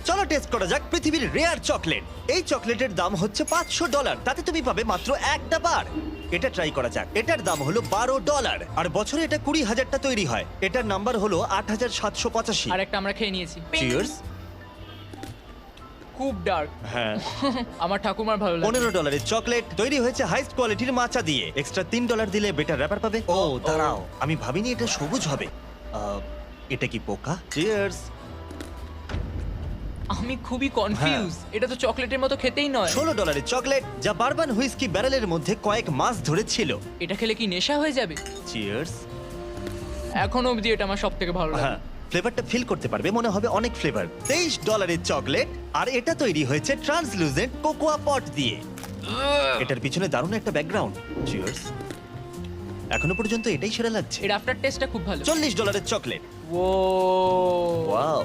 চলো টেস্ট করা যাক পৃথিবীর রেয়ার চকলেট। এই চকলেটের দাম হচ্ছে $500, তাতে তুমি পাবে মাত্র একটা বার। এটা ট্রাই করা যাক। এটার দাম হলো $12, আর বছরে এটা 20,000টা তৈরি হয়। এটার নাম্বার হলো 8,785। আর একটা আমরা খেয়ে নিয়েছি। চিয়ার্স। খুব ডার্ক। হ্যাঁ। আমার ঠাকুমার ভালো লাগে। $15 চকলেট তৈরি হয়েছে হাইস্ট কোয়ালিটির মাচা দিয়ে। এক্সট্রা $3 দিলে বেটার র্যাপার পাবে। ও দাঁড়াও, আমি ভাবিনি এটা সবুজ হবে। এটা কি পোকা? চিয়ার্স। আমি খুবই কনফিউজ। এটা তো চকলেটের মতো খেতেই নয়। $16 চকলেট যা বারবান হুইস্কি ব্যারেলের মধ্যে কয়েক মাস ধরে ছিল। এটা খেলে কি নেশা হয়ে যাবে? চিয়ার্স। এখন অবধি এটা আমার সব থেকে ভালো লাগে। হ্যাঁ, ফ্লেভারটা ফিল করতে পারবে, মনে হবে অনেক ফ্লেভার। $23 চকলেট, আর এটা তৈরি হয়েছে ট্রান্সলুসেন্ট কোকোয়া পট দিয়ে। এটার পিছনে দারুণ একটা ব্যাকগ্রাউন্ড। চিয়ার্স। এখনো পর্যন্ত এটাই সেরা লাগছে। এর আফটার টেস্টটা খুব ভালো। $40 চকলেট। ও ওয়াও।